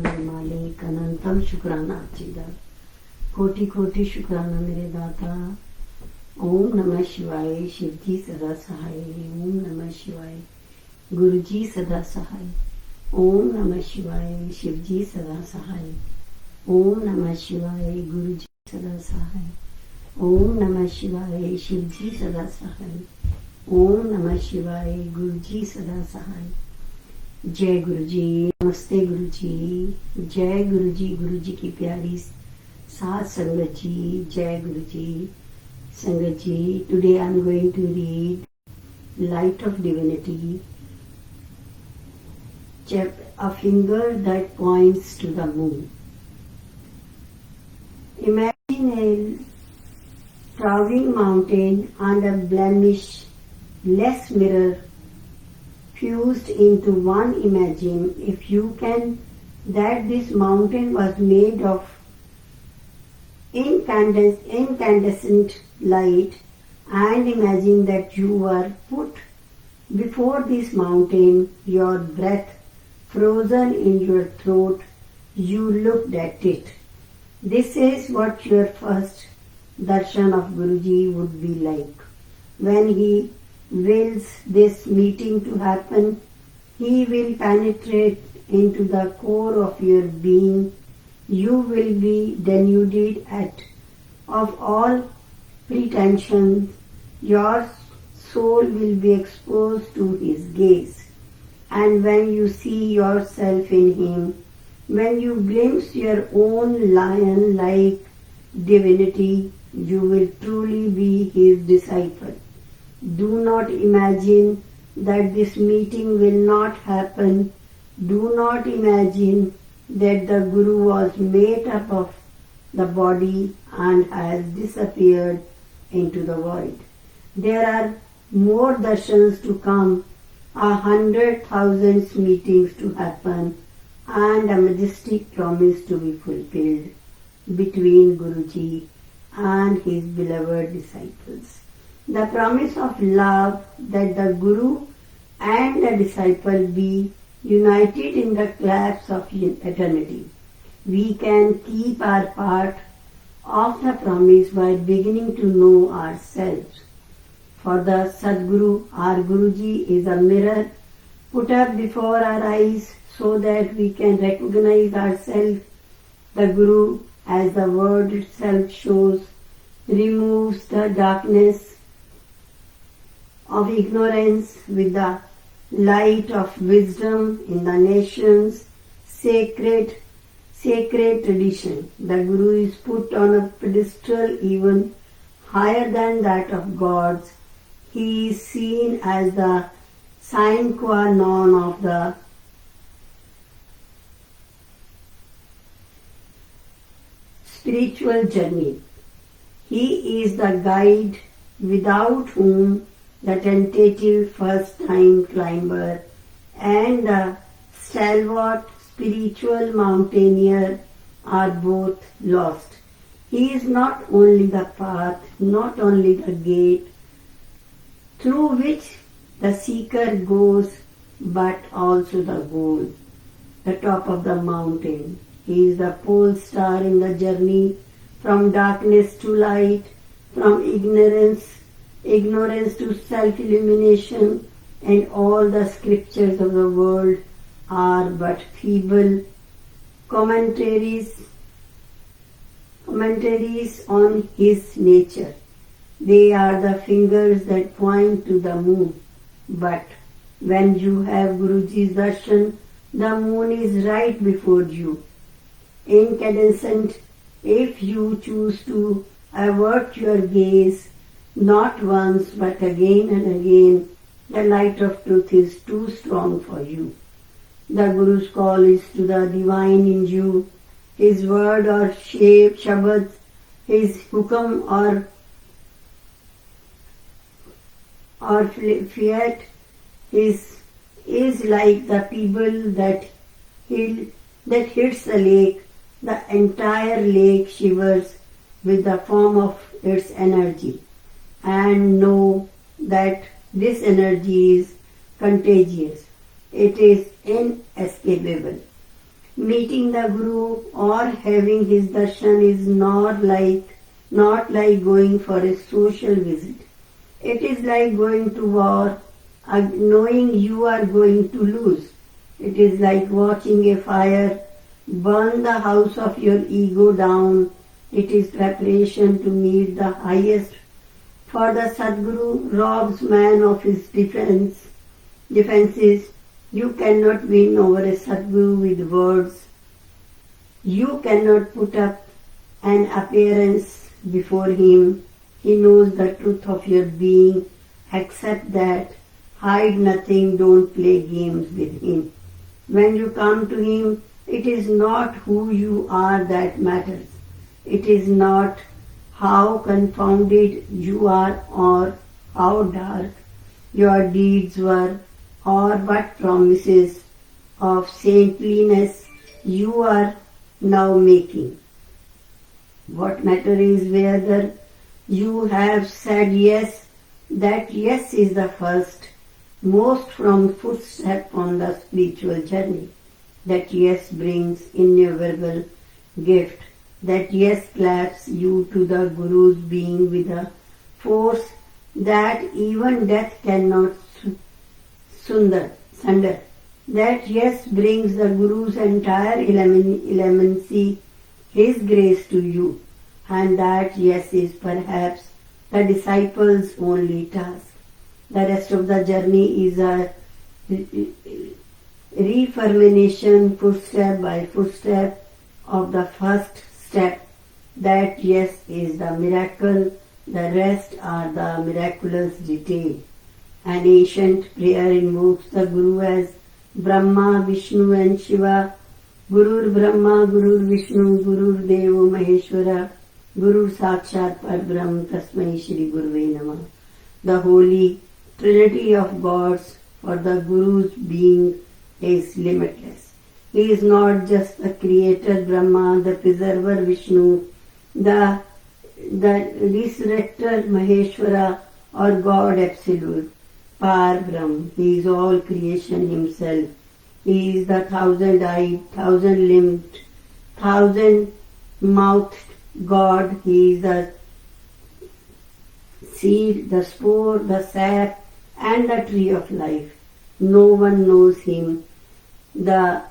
मालिक अनंतम शुक्राना आपजीदा, कोटि कोटि शुक्राना मेरे दाता। ओम नमः शिवाय, शिव जी सदा सहाय। ओम नमः शिवाय, गुरु जी सदा सहाय। ओम नमः शिवाय, शिव जी सदा सहाय। ओम नमः शिवाय, गुरु जी सदा सहाय। ओम नमः शिवाय, शिव जी सदा सहाय। ओम नमः शिवाय, गुरु जी सदा सहाय। जय गुरु जी, नमस्ते गुरु जी, जय गुरु जी की प्यारी साथ संगत जी, जय गुरु जी। संगत जी, today I am going to read Light of Divinity, a finger that points to the moon. Imagine a towering mountain and a blemish-less mirror fused into one. Imagine, if you can, that this mountain was made of incandescent light, and imagine that you were put before this mountain, your breath frozen in your throat. You looked at it. This is what your first darshan of Guruji would be like. When he wills this meeting to happen, he will penetrate into the core of your being. You will be denuded of all pretensions. Your soul will be exposed to his gaze. And when you see yourself in him, when you glimpse your own lion-like divinity, you will truly be his disciple. Do not imagine that this meeting will not happen. Do not imagine that the Guru was made up of the body and has disappeared into the void. There are more darshans to come, 100,000 meetings to happen, and a majestic promise to be fulfilled between Guruji and his beloved disciples. The promise of love, that the Guru and the disciple be united in the clasp of eternity. We can keep our part of the promise by beginning to know ourselves. For the Sadguru, our Guruji is a mirror put up before our eyes so that we can recognize ourselves. The Guru, as the word itself shows, removes the darkness of ignorance with the light of wisdom in the nation's sacred tradition. The Guru is put on a pedestal even higher than that of gods. He is seen as the sine qua non of the spiritual journey. He is the guide without whom the tentative first-time climber and the stalwart spiritual mountaineer are both lost. He is not only the path, not only the gate through which the seeker goes, but also the goal, the top of the mountain. He is the pole star in the journey from darkness to light, from ignorance to self-illumination, and all the scriptures of the world are but feeble commentaries on his nature. They are the fingers that point to the moon. But when you have Guruji's darshan, the moon is right before you, incandescent. If you choose to avert your gaze, not once but again and again, the light of truth is too strong for you. The Guru's call is to the divine in you. His word or shape, Shabad, his hukam or fiat is like the pebble that hits the lake. The entire lake shivers with the form of its energy. And know that this energy is contagious. It is inescapable. Meeting the Guru or having his darshan is not like going for a social visit. It is like going to war, knowing you are going to lose. It is like watching a fire burn the house of your ego down. It is preparation to meet the highest. For the Sadguru robs man of his defenses. You cannot win over a Sadguru with words. You cannot put up an appearance before him. He knows the truth of your being. Accept that. Hide nothing. Don't play games with him. When you come to him, it is not who you are that matters. It is not how confounded you are or how dark your deeds were or what promises of saintliness you are now making. What matters is whether you have said yes. That yes is the first, most firm footstep on the spiritual journey. That yes brings innumerable gift. That yes claps you to the Guru's being with a force that even death cannot sunder. That yes brings the Guru's entire elemency, his grace to you. And that yes is perhaps the disciple's only task. The rest of the journey is a reformation, footstep by footstep, of the first step. That yes is the miracle, the rest are the miraculous detail. An ancient prayer invokes the Guru as Brahma, Vishnu and Shiva. Gurur Brahma, Gurur Vishnu, Gurur Devo Maheshwara, Guru Sakshat Parbrahm, Tasmai Shri Guruve Namah. The holy trinity of gods, for the Guru's being is limitless. He is not just the creator Brahma, the preserver Vishnu, the resurrector Maheshwara or God absolute, Par Brahm. He is all creation himself. He is the thousand-eyed, thousand-limbed, thousand-mouthed God. He is the seed, the spore, the sap and the tree of life. No one knows him. The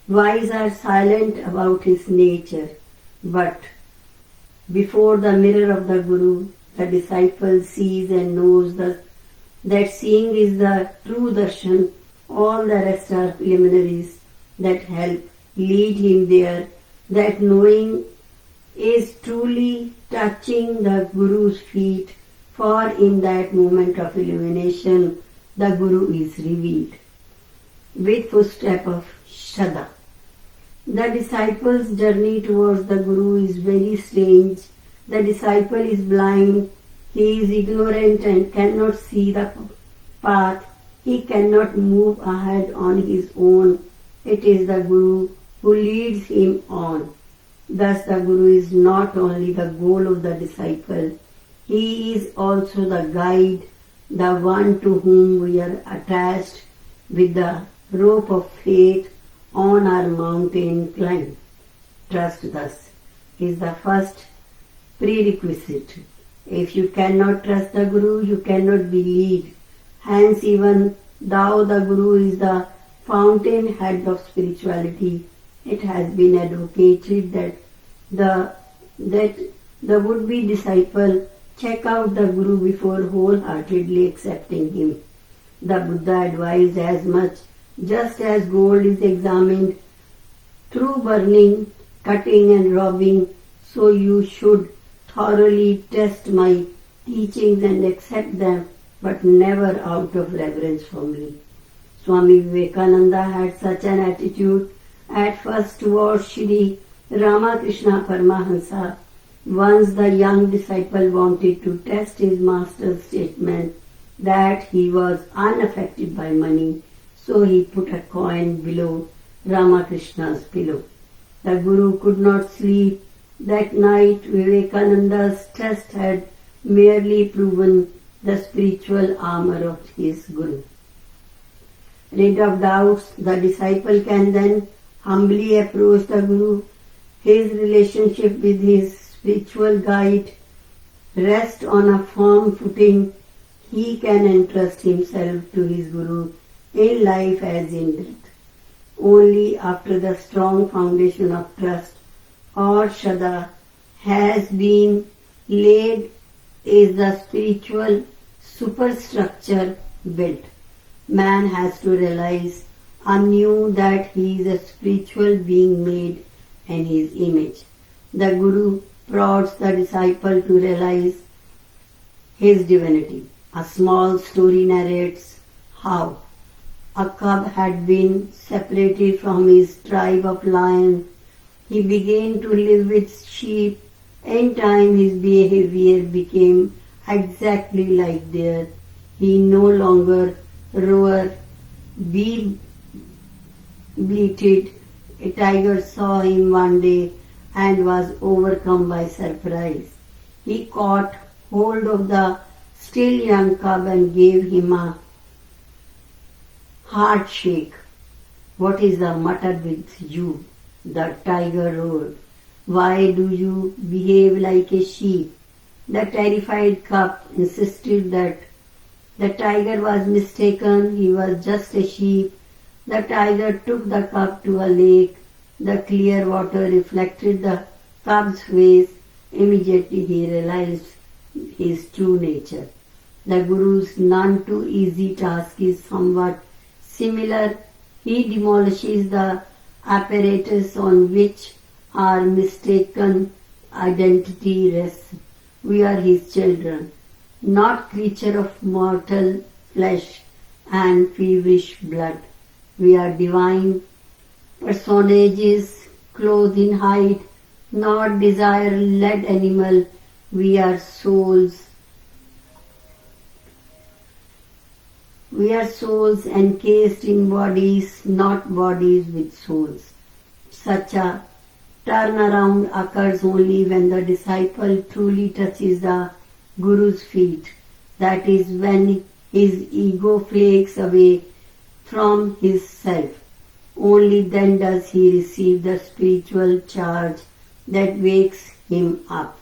wise are silent about his nature, but before the mirror of the Guru, the disciple sees and knows that seeing is the true darshan. All the rest are preliminaries that help lead him there. That knowing is truly touching the Guru's feet, for in that moment of illumination, the Guru is revealed. With footstep of Shraddha. The disciple's journey towards the Guru is very strange. The disciple is blind. He is ignorant and cannot see the path. He cannot move ahead on his own. It is the Guru who leads him on. Thus the Guru is not only the goal of the disciple, he is also the guide, the one to whom we are attached with the rope of faith on our mountain climb. Trust thus is the first prerequisite. If you cannot trust the Guru, you cannot be led. Hence even though the Guru is the fountain head of spirituality, it has been advocated that the would-be disciple check out the Guru before wholeheartedly accepting him. The Buddha advised as much. Just as gold is examined through burning, cutting and robbing, so you should thoroughly test my teachings and accept them, but never out of reverence for me. Swami Vivekananda had such an attitude at first towards Shri Ramakrishna Paramahansa. Once the young disciple wanted to test his master's statement that he was unaffected by money, so he put a coin below Ramakrishna's pillow. The Guru could not sleep. That night Vivekananda's test had merely proven the spiritual armor of his Guru. Rid of doubts, the disciple can then humbly approach the Guru. His relationship with his spiritual guide rests on a firm footing. He can entrust himself to his Guru in life as in death. Only after the strong foundation of trust or Shraddha has been laid is the spiritual superstructure built. Man has to realize anew that he is a spiritual being made in his image. The Guru prods the disciple to realize his divinity. A small story narrates how a cub had been separated from his tribe of lions. He began to live with sheep. In time his behavior became exactly like theirs. He no longer roared, bleated. A tiger saw him one day and was overcome by surprise. He caught hold of the still young cub and gave him a hard shake. "What is the matter with you?" the tiger roared. "Why do you behave like a sheep?" The terrified cub insisted that the tiger was mistaken. He was just a sheep. The tiger took the cub to a lake. The clear water reflected the cub's face. Immediately he realized his true nature. The Guru's none too easy task is somewhat similar. He demolishes the apparatus on which our mistaken identity rests. We are his children, not creature of mortal flesh and feverish blood. We are divine personages clothed in hide, not desire-led animal. We are souls. We are souls encased in bodies, not bodies with souls. Such a turnaround occurs only when the disciple truly touches the Guru's feet. That is when his ego flakes away from his self. Only then does he receive the spiritual charge that wakes him up.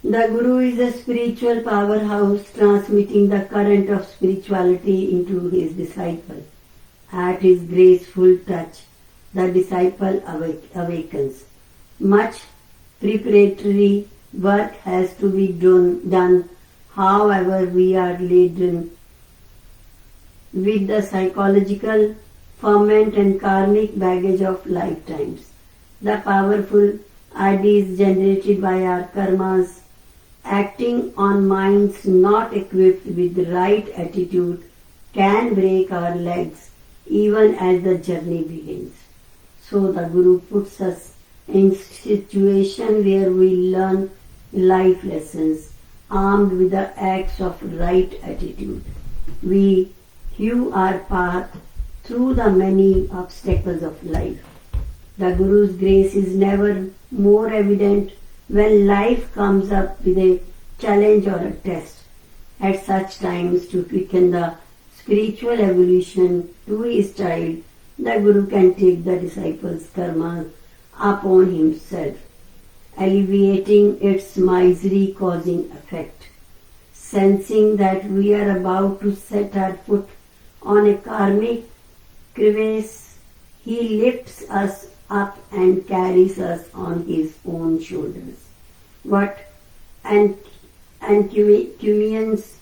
The Guru is a spiritual powerhouse transmitting the current of spirituality into his disciple. At his graceful touch, the disciple awakens. Much preparatory work has to be done, however we are laden with the psychological ferment and karmic baggage of lifetimes. The powerful ideas generated by our karmas acting on minds not equipped with the right attitude can break our legs even as the journey begins. So the Guru puts us in situation where we learn life lessons armed with the acts of right attitude. We hew our path through the many obstacles of life. The Guru's grace is never more evident when life comes up with a challenge or a test. At such times, to quicken the spiritual evolution to his child, the Guru can take the disciple's karma upon himself, alleviating its misery-causing effect. Sensing that we are about to set our foot on a karmic crevasse, he lifts us up and carries us on his own shoulders. What encomiums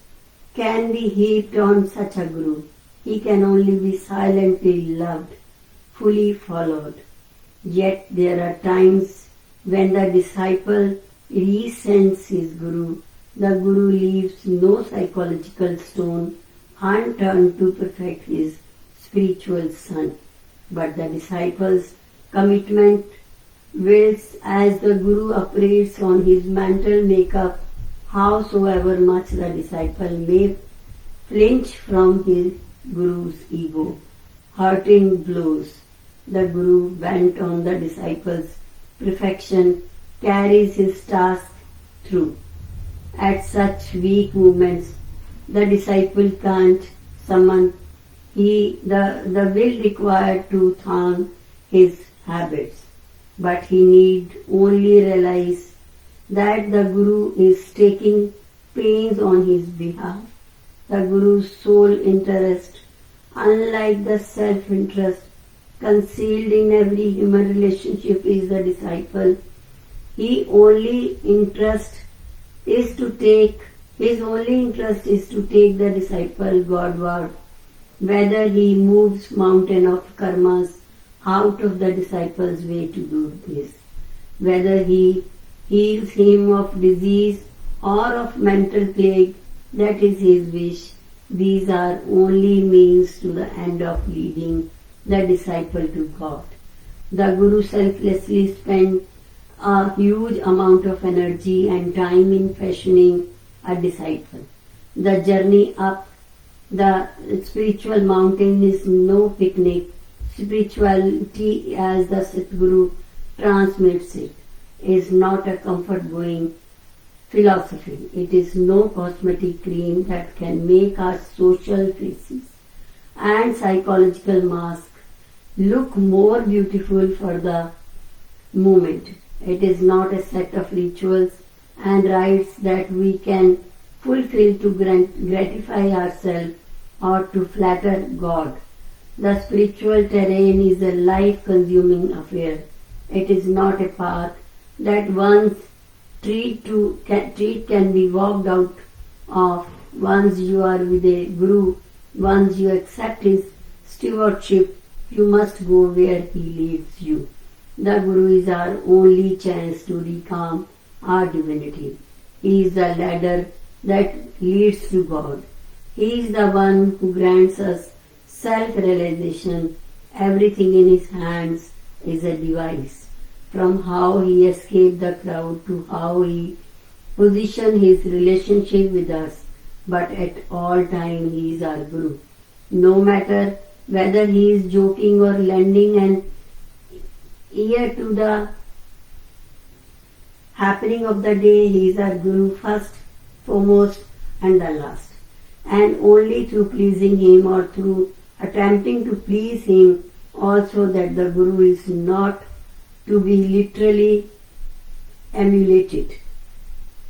can be heaped on such a Guru? He can only be silently loved, fully followed. Yet there are times when the disciple resents his Guru. The Guru leaves no psychological stone unturned to perfect his spiritual son. But the disciple's commitment wills as the Guru operates on his mental makeup, howsoever much the disciple may flinch from his Guru's ego. Hurting blows. The Guru, bent on the disciple's perfection, carries his task through. At such weak movements, the disciple can't summon The will required to thaw his habits, but he need only realize that the Guru is taking pains on his behalf. The Guru's sole interest, unlike the self-interest concealed in every human relationship, is the disciple. His only interest is to take the disciple Godward, whether he moves mountain of karmas out of the disciple's way to do this, whether he heals him of disease or of mental plague, that is his wish. These are only means to the end of leading the disciple to God. The Guru selflessly spent a huge amount of energy and time in fashioning a disciple. The journey up the spiritual mountain is no picnic. Spirituality, as the Satguru transmits it, is not a comfort-going philosophy. It is no cosmetic cream that can make our social faces and psychological mask look more beautiful for the moment. It is not a set of rituals and rites that we can fulfill to gratify ourselves or to flatter God. The spiritual terrain is a life-consuming affair. It is not a path that one's treat can be walked out of. Once you are with a Guru, once you accept his stewardship, you must go where he leads you. The Guru is our only chance to reclaim our divinity. He is the ladder that leads to God. He is the one who grants us self-realization. Everything in his hands is a device. From how he escaped the crowd to how he positioned his relationship with us. But at all times he is our Guru. No matter whether he is joking or lending an ear to the happening of the day, he is our Guru first, foremost and the last. And only through pleasing him or through attempting to please him also that the Guru is not to be literally emulated.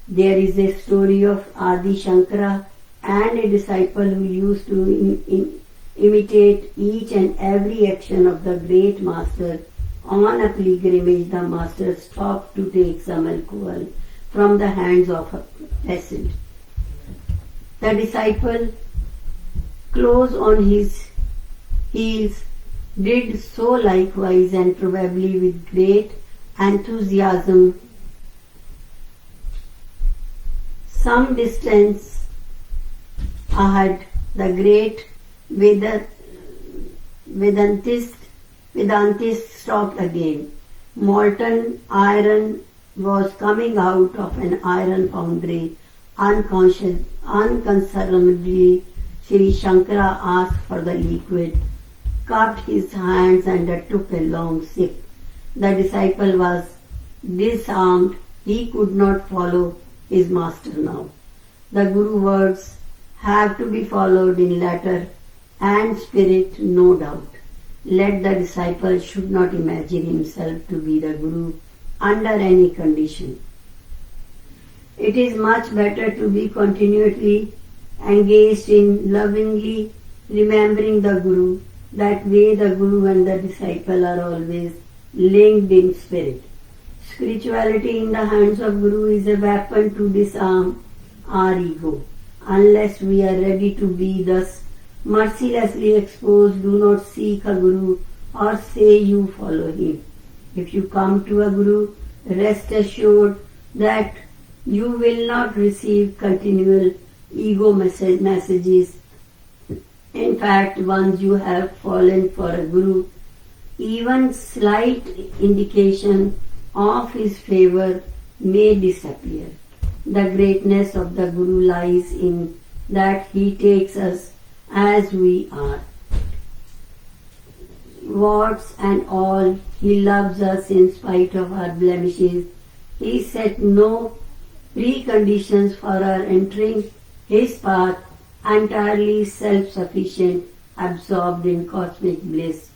There is a story of Adi Shankara and a disciple who used to imitate each and every action of the great master. On a pilgrimage, the master stopped to take some alcohol from the hands of a peasant. The disciple, close on his heels, did so likewise, and probably with great enthusiasm. Some distance ahead, the great Vedantist stopped again. Molten iron was coming out of an iron foundry. Unconcernedly, Sri Shankara asked for the liquid, cupped his hands and took a long sip. The disciple was disarmed. He could not follow his master now. The Guru words have to be followed in letter and spirit, no doubt. Let the disciple should not imagine himself to be the Guru under any condition. It is much better to be continually engaged in lovingly remembering the Guru. That way the Guru and the disciple are always linked in spirit. Spirituality in the hands of Guru is a weapon to disarm our ego. Unless we are ready to be thus mercilessly exposed, do not seek a Guru or say you follow him. If you come to a Guru, rest assured that you will not receive continual ego messages. In fact, once you have fallen for a Guru, even slight indication of his favor may disappear. The greatness of the Guru lies in that he takes us as we are. Warts and all, he loves us in spite of our blemishes. He set no preconditions for our entering his path, entirely self-sufficient, absorbed in cosmic bliss.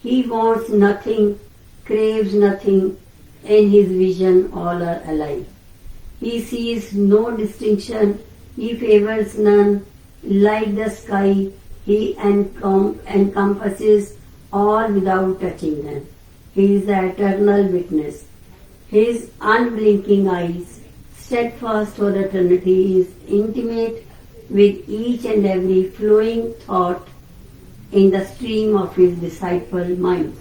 He wants nothing, craves nothing. In his vision, all are alive. He sees no distinction, he favors none. Like the sky, he encompasses all without touching them. He is the eternal witness. His unblinking eyes, steadfast for eternity, is intimate with each and every flowing thought in the stream of his disciple minds.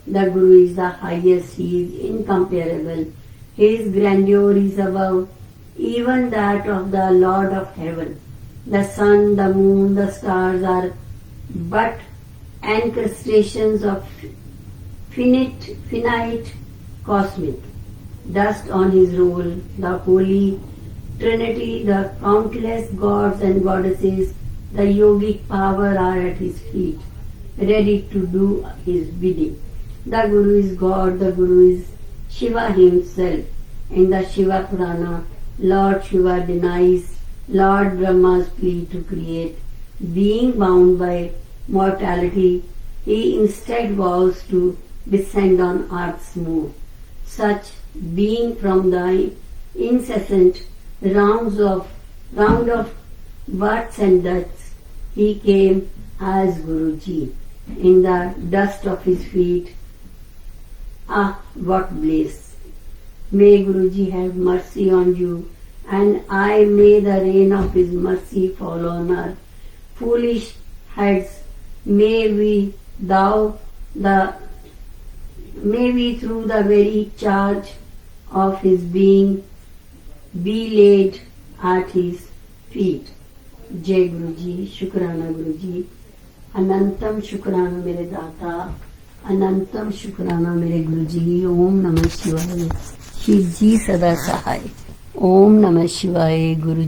The Guru is the highest, he is incomparable. His grandeur is above even that of the Lord of heaven. The sun, the moon, the stars are but incrustations of finite cosmic dust on his roll. The Holy Trinity, the countless gods and goddesses, the yogic power are at his feet, ready to do his bidding. The Guru is God, the Guru is Shiva himself. In the Shiva Purana, Lord Shiva denies Lord Brahma's plea to create. Being bound by mortality, he instead vows to descend on earth's moon. Such being from the incessant round of births and deaths, he came as Guruji. In the dust of his feet, what bliss! May Guruji have mercy on you, and I may the rain of his mercy fall on our foolish heads. May we through the very charge of his being be laid at his feet. जय गुरु जी, शुक्राना गुरु जी, अनंतम शुक्राना मेरे दाता, अनंतम शुक्राना मेरे गुरु जी. ओम नमः शिवाय. शिव जी सदा सहाय. ओम नमः शिवाय. गुरु